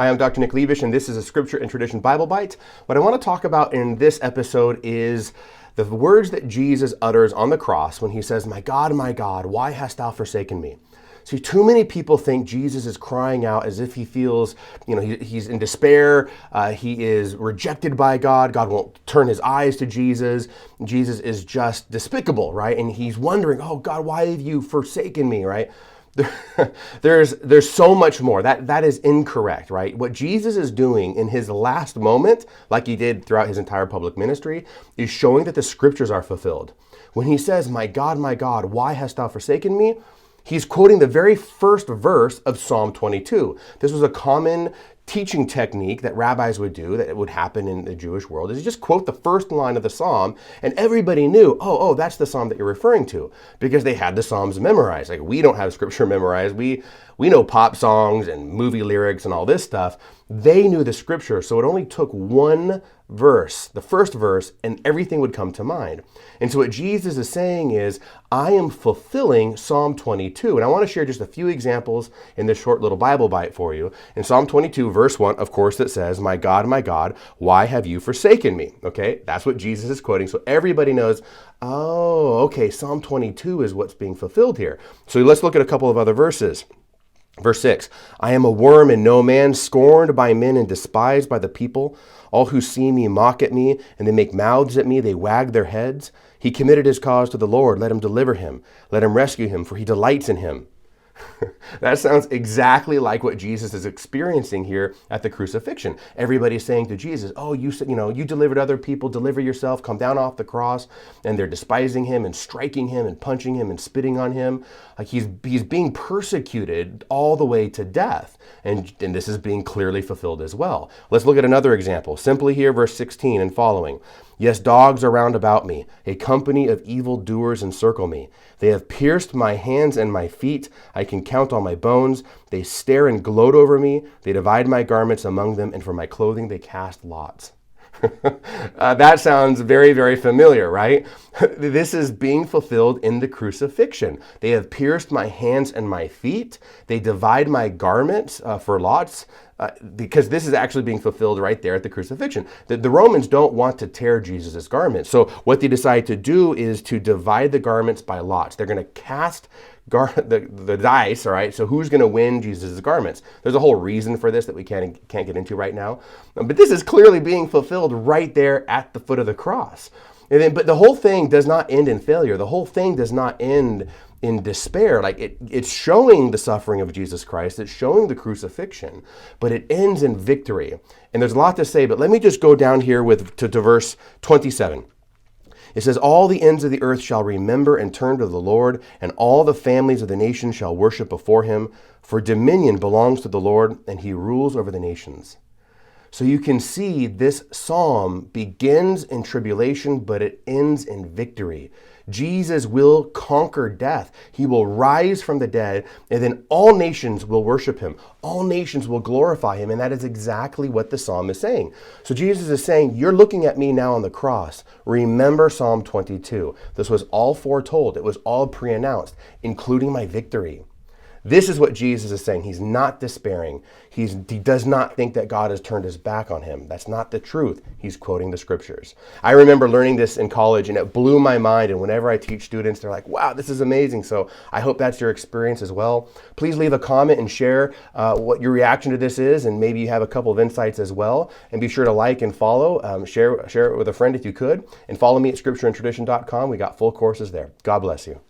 Hi, I'm Dr. Nick Liebisch, and this is a Scripture and Tradition Bible Bite. What I want to talk about in this episode is the words that Jesus utters on the cross when he says, my God, why hast thou forsaken me?" See, too many people think Jesus is crying out as if he feels, he's in despair. He is rejected by God. God won't turn his eyes to Jesus. Jesus is just despicable, right? And he's wondering, oh God, why have you forsaken me, right? There's so much more. That is incorrect, right? What Jesus is doing in his last moment, like he did throughout his entire public ministry, is showing that the scriptures are fulfilled. When he says, my God, why hast thou forsaken me?" He's quoting the very first verse of Psalm 22. This was a common teaching technique that rabbis would do, that would happen in the Jewish world, is you just quote the first line of the psalm, and everybody knew, oh, that's the psalm that you're referring to, because they had the psalms memorized. Like, we don't have scripture memorized. We know pop songs and movie lyrics and all this stuff. They knew the scripture, so it only took one verse, the first verse, and everything would come to mind. And so what Jesus is saying is, I am fulfilling Psalm 22. And I want to share just a few examples in this short little Bible bite for you. In Psalm 22, verse 1, of course, it says, my God, why have you forsaken me?" Okay, that's what Jesus is quoting. So everybody knows, oh, okay, Psalm 22 is what's being fulfilled here. So let's look at a couple of other verses. Verse 6, I am a worm and no man, scorned by men and despised by the people. All who see me mock at me, and they make mouths at me, they wag their heads. He committed his cause to the Lord, let him deliver him. Let him rescue him, for he delights in him. That sounds exactly like what Jesus is experiencing here at the crucifixion. Everybody's saying to Jesus, oh, you delivered other people, deliver yourself, come down off the cross. And they're despising him and striking him and punching him and spitting on him. Like he's being persecuted all the way to death. And this is being clearly fulfilled as well. Let's look at another example. Simply here, verse 16 and following. Yes, dogs are round about me. A company of evildoers encircle me. They have pierced my hands and my feet. I can count all my bones. They stare and gloat over me. They divide my garments among them, and for my clothing they cast lots. That sounds very, very familiar, right? This is being fulfilled in the crucifixion. They have pierced my hands and my feet. They divide my garments for lots. Because this is actually being fulfilled right there at the crucifixion. The Romans don't want to tear Jesus' garments. So what they decide to do is to divide the garments by lots. They're going to cast the dice, all right? So who's going to win Jesus' garments? There's a whole reason for this that we can't get into right now. But this is clearly being fulfilled right there at the foot of the cross. But the whole thing does not end in failure. The whole thing does not end in despair. Like it's showing the suffering of Jesus Christ. It's showing the crucifixion, but it ends in victory. And there's a lot to say, but let me just go down here to verse 27. It says, all the ends of the earth shall remember and turn to the Lord, and all the families of the nations shall worship before him. For dominion belongs to the Lord, and he rules over the nations. So you can see this psalm begins in tribulation, but it ends in victory. Jesus will conquer death. He will rise from the dead, and then all nations will worship him. All nations will glorify him, and that is exactly what the psalm is saying. So Jesus is saying, you're looking at me now on the cross. Remember Psalm 22. This was all foretold. It was all pre-announced, including my victory. This is what Jesus is saying. He's not despairing. He does not think that God has turned his back on him. That's not the truth. He's quoting the scriptures. I remember learning this in college, and it blew my mind. And whenever I teach students, they're like, wow, this is amazing. So I hope that's your experience as well. Please leave a comment and share what your reaction to this is, and maybe you have a couple of insights as well. And be sure to like and follow. Share it with a friend if you could. And follow me at scriptureandtradition.com. We got full courses there. God bless you.